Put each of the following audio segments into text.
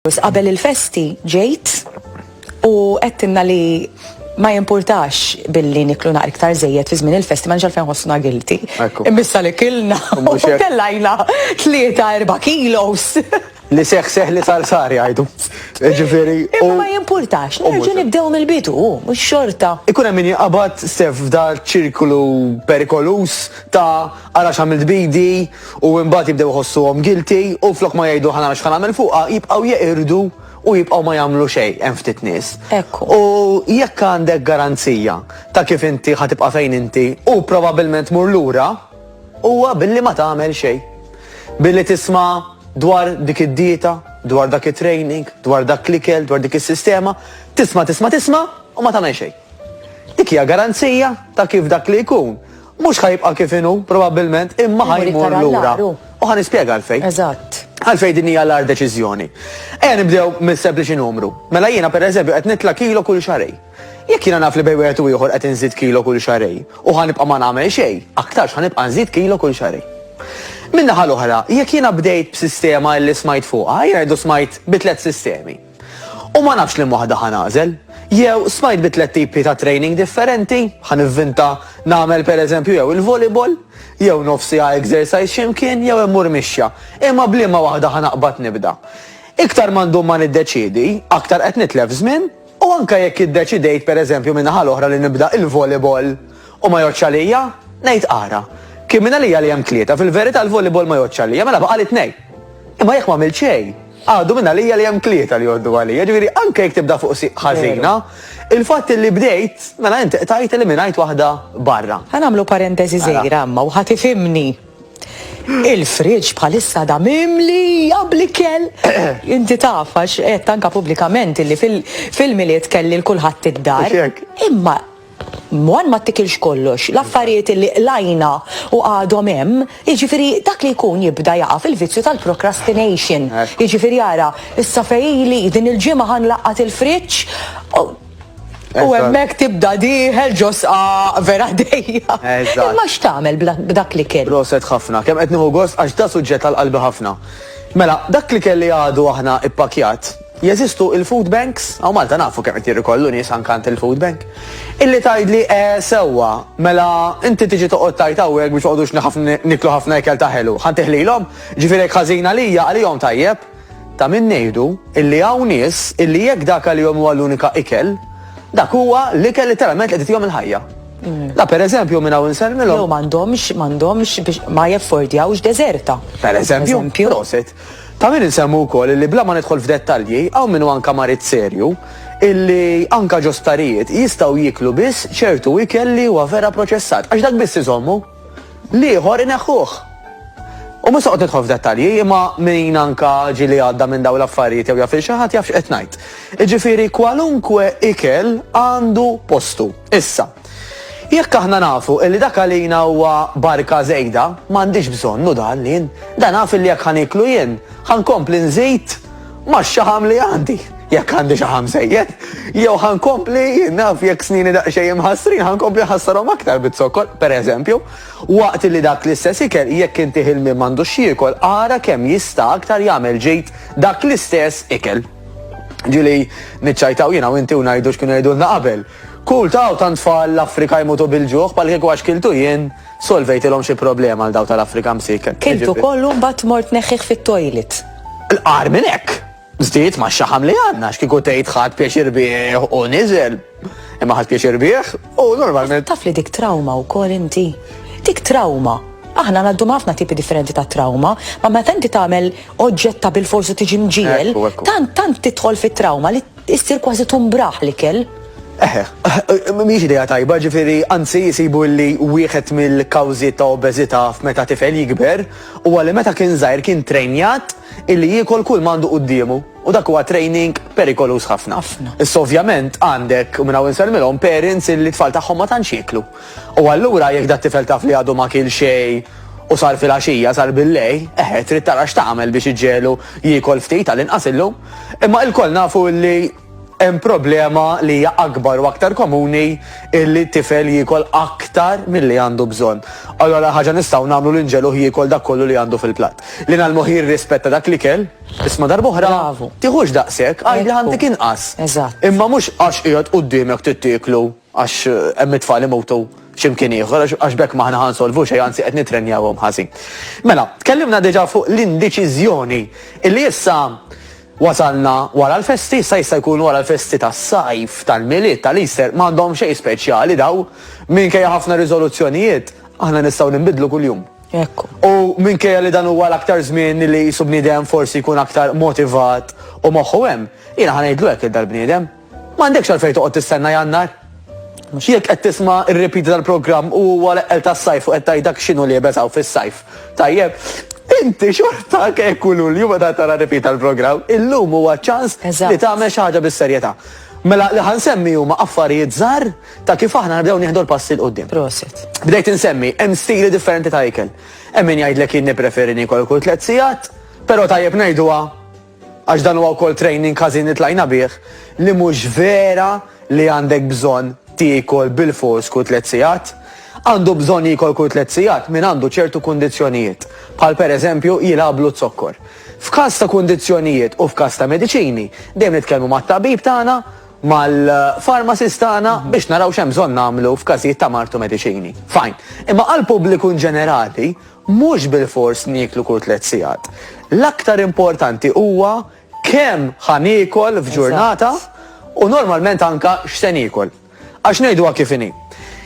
Qabel il-festi ġejt u għettinna li ma jimpurtax billi niklu naqra iktar żejjed fi żmien il-festi ma nġal fejn ħossuna guilty. Imbissa li kilna u tellajna 3-4 kilos. Li seħ li sar jgħidu. Ġifieri. Imma ma jimpurtax, nerġu nibdew mill-bidu, mhux xorta. Ikun hemm min jinqabad Stef f'dar ċirkolu perikolus ta' għalax għamilt bidi u mbagħad jibdew iħossuhom guilty u flok ma jgħidu ħana x'ħan nagħmel fuqha jibqgħu jeqirdu u jibqgħu ma jagħmlu xejn hemm ftit nies. U jekk għandek garanzija ta' kif inti ħatibqa' fejn inti u probabbilment mur lura huwa billi ma tagħmel xejn. Billi tisma' dwar dik id-dieta, dwar dak it-training, dwar dak l-ikel, dwar dik is-sistema, tisma' u ma tagħmel xejn. Dik hija garanzija ta' kif dak li jkun. Mhux ħajibqa' kif inhu probabbilment imma ħajmur lura. U ħanispjega għalfejn. Eżatt. Għalfejn din hija l-ar deċiżjoni. Ejja nibdew mis-sempliċi numru. Mela jiena pereżempju qed nitla' kilo kull xarej. Jekk jiena naf li bej wieħed u ieħor qed inżid kilo kull xarej u ħanibqa' ma nagħmel xejn, aktarx ħanibqa' nżid kilo kull xarej. Minnaħa l-oħra, jekk jiena bdejt b'sistema li smajt fuqha, jgħidu smajt bi 3 sistemi. U ma nafx li waħda ħanażel, jew smajt bi 3 tipi ta' training differenti, ħanivvinta nagħmel pereżempju jew il-volleyball, jew nofsija exercise x'imkien, jew immur mixja. Imma bliema waħda ħanaqbad nibda. Iktar m'għandhom ma niddeċiedi, aktar qed nitlef żmien, u anke jekk iddeċidejt pereżempju minnaħa l-oħra li nibda il-volleyball u ma jgħodx għalija, ngħid ara. Kien minna li hemm 3, fil-verità l-volleyball ma jgħodx għalija, mela baqa' li 2. Imma jekk ma għamilt xejn, għadu minna li hemm 3 li jgħoddu għalija, ġifieri anke jekk tibda fuq ħażina, il-fatt li bdejt, mela inti tajt eliminajt waħda barra. Ħanamlu parentesi żgħira imma u ħatifhimni. Il-friġġ bħalissa da mimli għablikel. Inti tafax qed anke pubblikament li fil-miliet kelli l-kulħadd id-dar. Imma Mwan ma t-tikilx kollox, l-affarijiet li lajna u għadhom hemm, jiġifieri dak li jkun jibda jaqa' fil-vizzju tal-procrastination. Jiġifieri ara, issa fejli din il-ġimgħa ħanlaqqat il-friġġ u hemmhekk tibda dieħel ġosqa vera dejja. Imma x'tagħmel b'dak li kell? Proset ħafna, kemm qed nieħu gost għax da suġġett għall-qalbi ħafna. Mela, dak li kelli għadu aħna ippakjat. Jeżistu il-food banks, għaw Malta nafu kemm qed jirrikollu nies ankant il-food bank, illi tgħidli sewwa, mela inti tiġi toqgħod tajt hawnhekk biex noqgħodux niklu ħafna ikel ta' ħelu. Ħan teħlilhom, ġifieri ħażin għalija għalihom tajjeb, ta' min ngħidu illi hawn nies illi jekk dak għalihom huwa l-unika ikel, dak huwa l-ikel literalment qed tihom il-ħajja. La pereżempju minn hawn insemmilhom. Jew m'għandhomx biex ma jaffordjawx deżerta. Pereżempju, proset. Ta' min insemmu wkoll illi bla ma nidħol f'dettalji hawn minnu anke marit serju illi anke ġostarijiet jistgħu jiklu biss ċertu ikel li huwa vera proċessat għax dak biss iżommu l-ieħor ineħħuh. U mhux noqgħod nidħol f'dettalji imma min anke ġieli għadda minn dawn l-affarijiet jew jaf il xi ħadd jaf x'qed ngħid. Jiġifieri kwalunkwe ikel għandu postu. Issa, jekk aħna nafu illi dak għalina huwa barka żejda, m'għandix bżonnu dan lin. Dan naf illi jekk ħaniklu jien, ħankompli nżid max-xaħam li għandi. Jekk għandi xaħam żejjed, jew ħankompli naf jekk snini daqsxejn imħassrin, ħankompli ħassarhom aktar bit-sokkor, pereżempju, waqt li dak l-istess ikel jekk inti ħilmi m'għandux jiekol, ara kemm jista' aktar jagħmel ġejt dak l-istess ikel. Ġieli niċċajtaw jiena u inti u ngħidu x'kienu jgħidulna qabel. Kull tant tfal l-Afrika jmutu bil-ġuħ, bħal kieku għax kiltu jien, solvejtilhom xi problema għal daw tal-Afrika msiker. Kiltu kollu mbagħad mort neħħih fit-toilet. L-qar minn hekk. Żdied ma' xaħam li għandna x'kieku tgħid ħadd pjaċir bih u niżel. Imma ħadd pjaċir bih u normalment. Taf li dik trauma wkoll inti. Dik trauma. Aħna għandhom ħafna tipi differenti ta' trauma, ma meta inti tagħmel oġġetta bil-forsi tiġi mġiel, tant tidħol fit-trauma li issir kważi tumbraħ l-ikel. Mhix idea tajba, ġifieri anzi jisibu li wieħed mill-kawżi ta' obeżità f'meta tifel jikber huwa li meta kien żgħir kien trejnjat illi jiekol kull m'għandu qudiemu u dak huwa training perikolus ħafna. Issa ovvjament għandek minn hawn insemmilhom parents illi tfal tagħhom ma tantx jieklu. U allura jekk dak tifel taf li għadu ma kiel xejn u sar fil-għaxija sar bil-lej, trid tara x'tagħmel biex iġġielu jiekol ftit tal-inqas illum. Imma l-koll nafu li hemm problema li hija akbar u aktar komuni illi t-tifel jiekol aktar milli għandu bżonn. Allora ħaġa nistgħu nagħmlu l-inġelu jiekol dak kollu li għandu fil-platt. Li nagħmlu rispetta dak li kell, isma' darb'oħra tieħux daqshekk għajli ħantik inqas. Eżatt. Imma mhux għax qiegħed quddiemek tittieklu għax hemm it-tfal imowtu x'imkien ieħor għax bekk maħna ħansolvu xejn anzi qed nitrenjawhom ħażin. Mela, tkellimna diġà fuq l-indeċiżjoni illi issa wasalna wara l-festi, sa jista' jkun wara l-festi tas-sajf, tal-miliet, tal-Easter, m'għandhom xejn speċjali daw minkejja ħafna riżoluzzjonijiet aħna nistgħu ninbidlu kuljum. Ekku. U minkejja li dan huwa l-aktar żmien li jisu bniedem forsi jkun aktar motivat u moħħu hemm, jiena ħanejdlu hekk dal-bniedem. M'għandekx għalfejn toqgħod tistenna jannar. Jekk qed tisma' ir-repeat tal-programm u huwa l-eqel tas-sajf u qed tgħidek x'inhu li jebeżaw fis-sajf. Tajjeb, inti xorta kekku Lulju meta tara repeat tal-programm, illum huwa ċans li tagħmel xi ħaġa bis-serjetà. Mela li ħansemmi huma affarijiet żgħar ta' kif aħna nibdew nieħdu l-passi l qudiem. Proset. Bdejt insemmi hemm stili differenti ta' ikel. Hemm min jgħidlek jien nippreferi nikol kull 3 sigħat, però tajjeb ngħiduha għax dan huwa wkoll training ħażin nitlajna bih li mhux vera li għandek bżonn tiekol bil-fors kull 3 sigħat. Għandu bżonn jikol kull 3 sigħat minn għandu ċertu kundizzjonijiet, bħal pereżempju jilablu t-sokkor. F'każ ta' kundizzjonijiet u f'każ ta' mediċini, dejjem nitkellmu mat-tabib tagħna, mal-farmasist tagħna biex naraw x'hemm bżonn nagħmlu f'każijiet ta' martu mediċini. Fajn. Imma għall pubbliku ġenerali mhux bil-fors nieklu kull 3 sigħat. L-aktar importanti huwa kemm ħaniekol f'ġurnata u normalment anka x'se niekol. Għax ngħiduha kif inhi.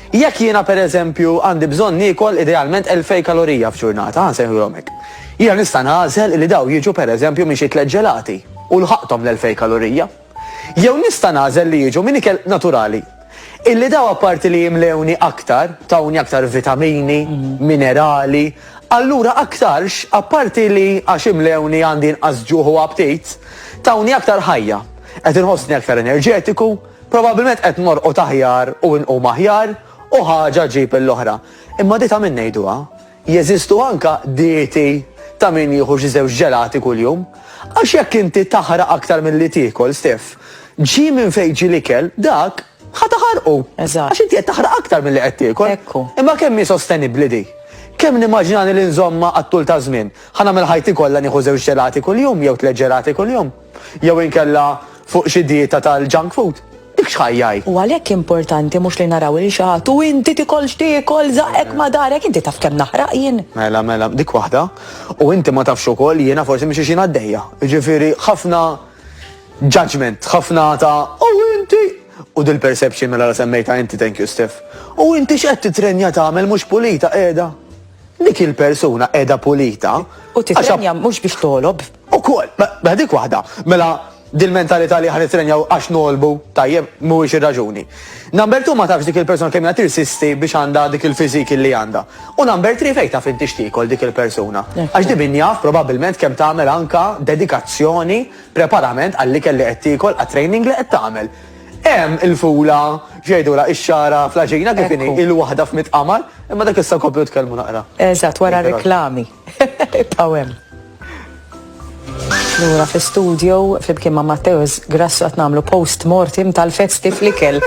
Jekk jiena pereżempju għandi bżonn niekol idealment 2000 kalorija f'ġurnata, nsejħulhom hekk. Jiena nista' nagħżel li daw jiġu pereżempju minn xi 3 ġelati u lħaqthom l-2000 kalorija. Jew nista' nagħżel li jiġu minn ikel naturali. Illi daw apparti li jimlewni aktar, tawni aktar vitamini, minerali, allura aktarx apparti li għax imlewni għandi inqas ġuħu aptit, tawni aktar ħajja. Qed inħossni aktar enerġetiku, probabbilment qed norqod aħjar u nqum aħjar u ħaġa ġib l-oħra. Imma di ta' min ngħiduha, jeżistu anka dieti ta' min jieħu xi żewġ ġelati kuljum, għax jekk inti taħraq aktar milli tiekol, Stef, ġi minn fejn ġi l-ikel dak ħataħarqu. Għax inti qed taħraq aktar milli qed tiekol. Imma kemm hi sostenibbli di? Kemm nimmaġinani li nżomma għat-tul ta' żmien? Ħanagħmel ħajti kollha nieħu żewġ ġelati kuljum jew 3 ġelati kuljum. Jew inkella fuq xi dieta tal-junk food. Dik x'ħajjaj. U għalhekk importanti mhux li naraw li xi ħadd u inti tikolx tiekol żaqek ma darek, inti taf kemm naħraq jien. Mela, dik waħda. U inti ma tafx ukoll jiena forsi mhix xi għaddejja. Jiġifieri ħafna judgment, ħafna ta' u inti. U dil-perception mela semmejta inti, thank you Stef. U inti x'qed titrenja tagħmel mhux pulita qiegħda. Dik il-persuna qiegħda pulita. U titrenja mhux biex tolob. Ukoll, dik waħda. Mela dil-mentalità li ħan nitrenjaw għax nolbu, tajjeb, mhuwiex ir-raġuni. Number 2 ma tafx dik il-persuna kemm tirsisti biex għandha dik il-fiżik li għandha. U number 3 fejn taf inti x'tiekol dik il-persuna. Għax di min jaf probabbilment kemm tagħmel anka dedikazzjoni, preparament għall-ikel li qed tiekol, għat-training li qed tagħmel. Hemm il-fula, xejdula ix-xara flaġina kif inhi il-waħda f'mit qamar, imma dak issa komplu tkellmu naqra. Eżatt, wara reklami. Pawem. Lura fi studio flimkien ma' Matteus Grassu qed nagħmlu post-mortem tal-festi fl-ikel.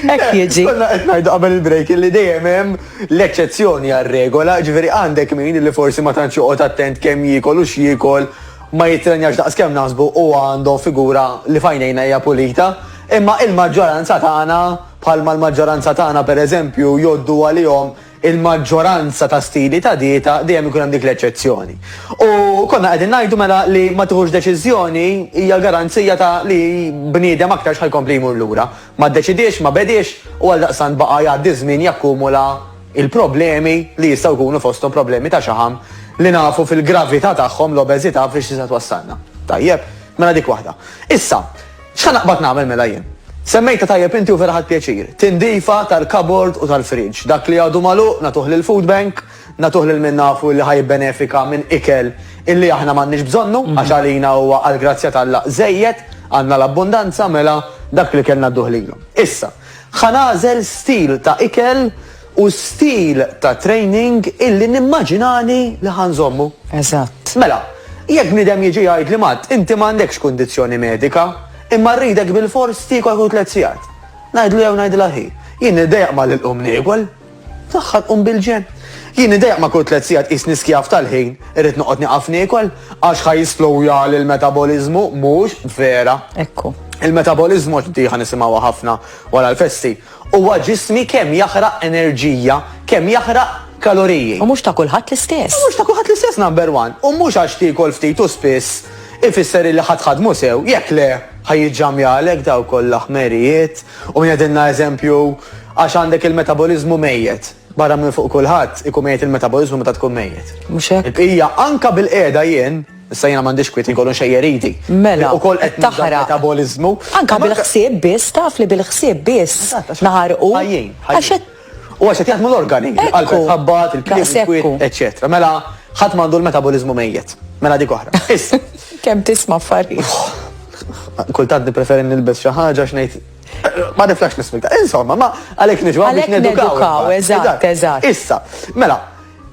Hekk jiġi. Konna qed ngħidu qabel il-break li dejjem hemm l-eċċezzjoni għar-regola, ġifieri għandek min li forsi ma tantx joqgħod attent kemm jiekol u x'jiekol, ma jitrenjax daqskemm naħsbu u għandhom figura li fajnejna hija pulita. Imma il-maġġoranza tagħna bħalma l-maġġoranza tagħna pereżempju joddu għalihom il-maġġoranza ta' stili ta' dieta dejjem ikun hemm dik l-eċċezzjoni. U konna qegħdin ngħidu mela li ma tieħux deċiżjoni hija garanzija ta' li bniedem aktar x'ħajkompli jmur lura. Ma ddeċidiex, ma bediex u għal daqsan baqa' jgħaddi żmien jakkumula il-problemi li jistgħu jkunu fosthom problemi ta' xaħam li nafu fil-gravità tagħhom l-obeżità fiex tista' twassalna. Tajjeb, mela dik waħda. Issa, x'ħanaqbad nagħmel mela jien? Semmejta tajjeb inti u ferħat pjaċir. Tindifa tal-kabord u tal-friġ. Dak li għadu maluq natuħ l-food bank, natuħ l-min nafu li ħaj benefika minn ikel illi aħna m'għandniex bżonnu, għax għalina huwa għal-grazzja tal-laq żejjed, għandna l-abbondanza mela dak li kellna dduħlilhom. Issa, ħanażel stil ta' ikel u stil ta' training illi nimmaġinani li ħanżommu. Eżatt. Mela, jekk bniedem jiġi jgħid li mat, inti m'għandekx kundizzjoni medika, imma rridek bil-fors tikol kull 3 sigħat. Ngħidlu jew ngħidilha ħi. Jien nidejjaq ma lil niekol. Taħħad bil-ġen. Jien nidejjaq ma kull 3 sigħat qisni skjaf tal-ħin, irrid noqgħod nieqaf niekol għax ħajslowja l-metabolizmu mhux vera. Ekku. Il-metabolizmu diħa nisimgħuha ħafna wara l-festi. Huwa ġismi kemm jaħraq enerġija, kemm jaħraq kaloriji. U mhux ta' kulħadd l-istess. Mhux ta' kulħadd l-istess number one. U mhux għax tikol ftit u spiss ifisser li ħadmu sew, jekk le ħajjiġġamjalek daw kollha ħmerijiet u jgħidilna eżempju għax għandek il-metabolizmu mejjed. Barra minn fuq kulħadd ikun mejjed il-metabolizmu meta tkun mejjed. Mhux hekk. Il-bqija anka bil-qiegħda jien, issa jiena m'għandix kwiet inkollu xejjeriti. Mela, ukoll qed taħraq metabolizmu. Anka bil-ħsieb biss, taf li bil-ħsieb biss naħarqu. Ħajjin. U għax qed jaħdmu l-organi, il-qalb ħabbat, il-klieb, eċetera. Mela ħadd m'għandu l-metabolizmu mejjed. Mela dik oħra. Issa. Kemm tisma' affarijiet. Kultant nippreferi nilbes xi ħaġa x'ngħid ma niflax nismik. Insomma, ma għalhekk niġwa biex nedukaw. Eżatt. Issa, mela,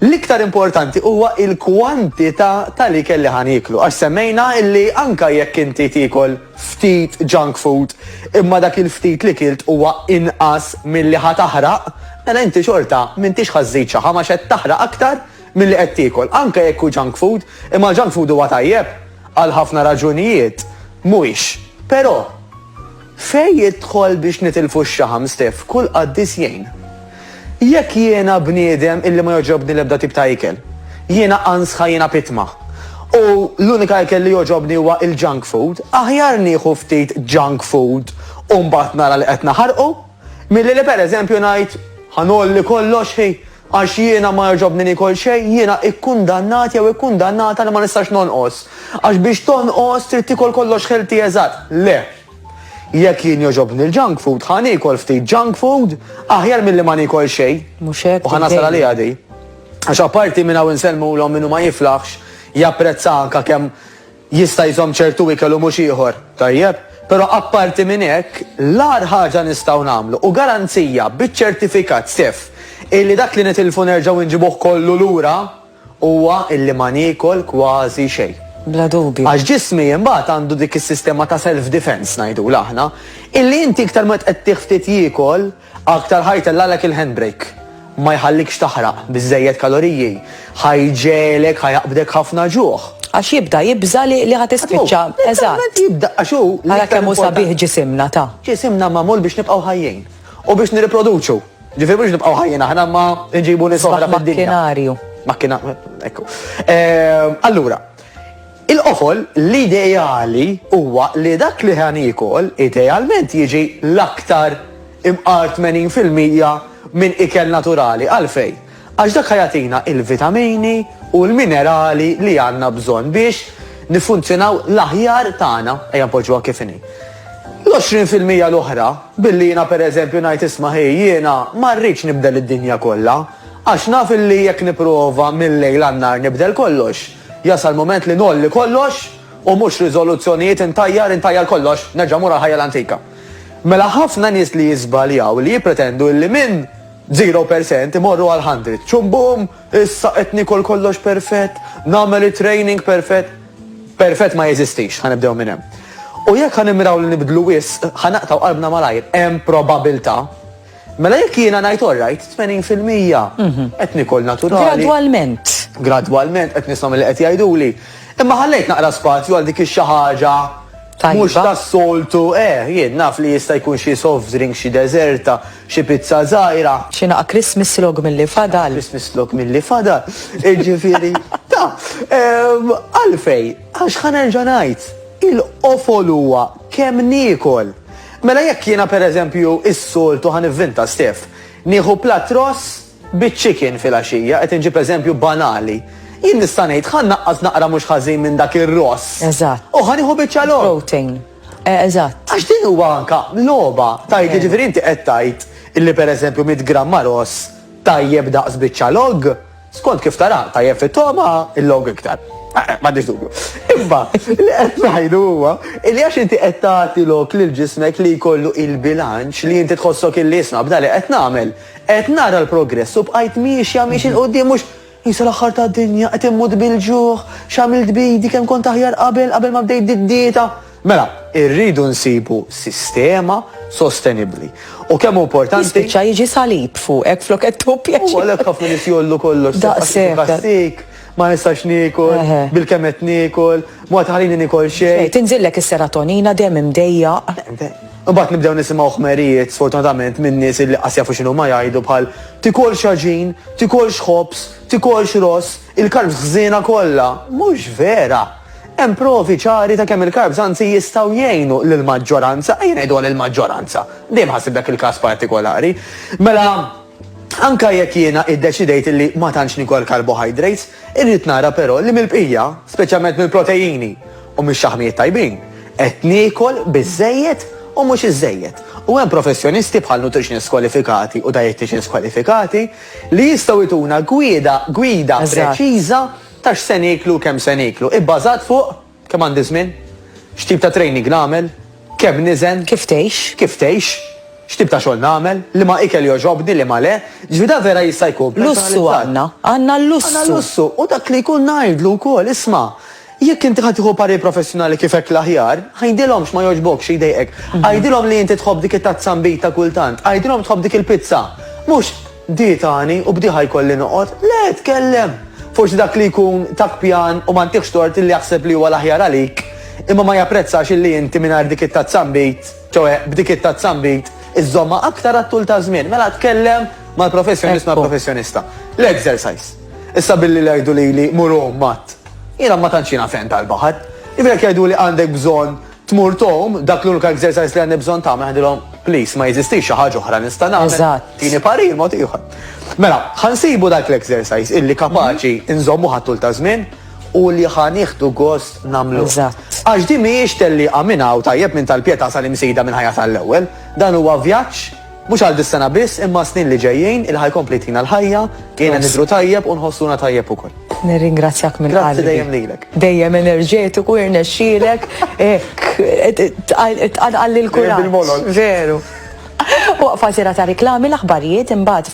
l-iktar importanti huwa il-kwantità tal-ikel li ħaniklu. Għax semmejna illi anka jekk inti tikol ftit junk food, imma dak il-ftit li kilt huwa inqas milli ħataħraq, mela inti xorta m'intix ħażżid xi ħama x'qed taħraq aktar milli qed tikol. Anka jekk hu junk food, imma junk food huwa tajjeb għal ħafna raġunijiet mhuwiex. Però fejn jidħol biex nitilfu x-xaħam Stef, kull qaddis jgħin. Jekk jiena bniedem illi ma joġobni l-ebda tip ta' ikel, jiena ansħa jiena pitma. U l-unika ikel li joġobni huwa il-junk food, aħjar nieħu ftit junk food u mbagħad nara li qed naħarqu, milli li pereżempju ngħid ħanolli kollox ħej għax jiena ma joġobni nikol xejn, jiena ikkundannat jew ikkundannata li ma nistax nonqos. Għax biex tonqos trid tikol kollox ħelti eżatt. Le. Jekk jien joġobni l-junk food, ħanikol ftit junk food, aħjar milli ma nikol xejn. Mhux hekk. U ħanasal għalija di. Għax apparti minn hawn insellmulhom minnu ma jiflaħx, japprezza anke kemm jista' jżomm ċertu ikel u mhux ieħor. Tajjeb? Però apparti minn hekk, l-ar ħaġa nistgħu nagħmlu u garanzija biċ-ċertifikat Stef illi dak li nitilfu nerġgħu nġibuh kollu lura huwa illi ma nikol kważi xejn. Bla dubju. Għax ġismi imbagħad għandu dik is-sistema ta' self-defense ngħidu aħna, illi inti iktar ma qed ftit jiekol, aktar ħajtellalek il-handbrake. Ma jħallikx taħraq biżejjed kaloriji, ħajġelek ħajaqbdek ħafna ġuħ. Għax jibda jibża li ħad tispiċċa. Eżatt. Jibda għax hu Għala kemm hu sabiħ ġisimna ta'. Ġisimna magħmul biex nibqgħu ħajjin u biex nirriproduċu. Ġifieri biex nibqgħu ħajjin aħna ma nġibu nies oħra fid-dinja. Makkinarju. Ekku. Allura, il-qofol l-ideali huwa li dak li ħanikol idealment jiġi l-aktar imqar 80% minn ikel naturali. Għalfej, għax dak ħajatina il-vitamini u l-minerali li għandna bżonn biex nifunzjonaw l-aħjar tagħna ejja npoġġuha kif inhi. L-20% l-oħra, billi jiena pereżempju ngħid isma' jiena ma rridx nibdel id-dinja kollha, għax naf illi jekk nipprova mill-lejl għan-nar nibdel kollox, jasal moment li nolli kollox u mhux riżoluzzjonijiet intajjar kollox, nerġa' mura ħajja l-antika. Mela ħafna nies li jiżbaljaw li jippretendu li minn 0% imorru għal 100. Ċumbum, issa qed nikol kollox perfett, nagħmel training perfett. Perfett ma jeżistix, ħanibdew minn hemm. U jekk ħanimraw li nibdlu wis, ħanaqtaw qalbna malajr, hemm probabilità. Mela jekk jiena ngħid alright, 80% qed nikol naturali. Gradwalment qed nisma' li qed jgħiduli. Imma ħallejt naqra spazju għal dik ix-xi ħaġa mhux tas-soltu, jien naf li jista' jkun xi soft drink, xi deżerta, xi pizza żgħira. Xi naqa' Christmas log milli fadal. Christmas log milli fadal. Ġifieri, għalfej, għax ħanerġa' ngħid, il-qofol huwa kemm niekol. Mela jekk jiena pereżempju is-soltu ħanivvinta Stef, nieħu platt ross biċ-chicken fil-għaxija, qed inġib eżempju banali. Jien nista' ngħid ħan naqqas naqra mhux ħażin minn dak ir-ross. Eżatt. U ħanieħu biċċa log. Protein. Eżatt. Għax din huwa anke logħba. Tajt jiġifieri inti qed tgħid illi pereżempju 100 gramma ross tajjeb daqs biċċa log, skont kif tara tajjeb fit-toma il-log iktar. M'għandix dubju. Imma li qed ngħidu huwa li għax inti qed tagħti lok lil ġismek li jkollu il-bilanċ li inti tħossok il-lisma b'dali qed nagħmel. Qed nara l-progress u bqajt mixja il-qudiem mhux jisa l-axħar ta' dinja, qed immut bil-ġuħ, x'għamilt bidi kemm kont aħjar qabel ma bdejt id-dieta. Mela, irridu nsibu sistema sostenibli. U kemm importanti. Spiċċa jiġi salib fuqek flok qed tuppja. U għalhekk ħafna nies jollu kollox. Daqshekk. Ma nistax niekol, bil-kemm qed niekol, ma taħlini nikol xejn. Tinżillek is-serotonina dejjem imdejjaq. Mbagħad nibdew nisimgħu ħmerijiet sfortunatament minn nies li qas jafu x'inhu ma jgħidu bħal tikolx ħaġin, tikolx ħobs, tikolx ross, il-karbs ħżiena kollha. Mhux vera. Hemm provi ċari ta' kemm il-karbs anzi jistgħu jgħinu lill-maġġoranza, ejja ngħidu lill-maġġoranza. Dejjem ħassib dak il-każ partikolari. Mela anka jekk jiena iddeċidejt li ma tantx nikol carbohydrates, irrid nara però li mill-bqija, speċjalment mill-proteini u mix-xaħmijiet tajbin, qed niekol biżejjed u mhux iżejjed. U hemm professjonisti bħal nutritionists kwalifikati u dietitians kwalifikati li jistgħu jtuna gwida preċiża ta' x'se nieklu kemm se nieklu, ibbażat fuq kemm għandi żmien, x'tip ta' training nagħmel, kemm niżen, Kif tgħix? x'tib ta' xogħol nagħmel, li ma ikel joġobni li ma le, ġvida vera jista' jkun. Lussu għandna l-lussu. U dak li jkun ngħidlu wkoll, isma' jekk inti ħadd tieħu pari professjonali kif hekk l-aħjar, ħajdilhomx ma jogħġbokx jdejqek. Għajdilhom li inti tħobb dik it-tazzambita kultant, għajdilhom tħobb dik il-pizza. Mhux dietani u bdiħa jkolli noqgħod, le tkellem. Forsi dak li jkun tak pjan u ma ntieħx tort li jaħseb li huwa l-aħjar għalik, imma ma japprezzax illi inti mingħajr dik it-tazzambit, ċewe b'dik it-tazzambit iż-żomma aktar għat-tul ta' żmien. Mela tkellem mal-professjonista. L-exercise. Issa billi jgħidu li muru mat. Jiena ma tantxina fejn tal-baħar. Ifrek jgħidu li għandek bżonn tmur tom, dak l-unika exercise li għandek bżonn tagħmel għandilhom please ma jeżistix xi ħaġa oħra nista' nagħmel. Tieni parir mod ieħor. Mela, ħansibu dak l-exercise illi kapaċi nżommu ħat-tul ta' żmien u li ħanieħdu gost namlu. Għax di mhijiex telli għaminaw tajjeb minn tal-pjeta sal-imsejda minn ħajja tal-ewwel, dan huwa vjaġġ mhux għal dis-sena biss imma snin li ġejjin il ħajkompletina l-ħajja, kiena nidru tajjeb u nħossuna tajjeb ukoll. Nirringrazzjak minn qalbi. Grazzi dejjem lilek. Dejjem enerġetiku irnexxielek tqalqalli l-kuraġġ. Veru. Waqfa sira ta' riklami l-aħbarijiet imbagħad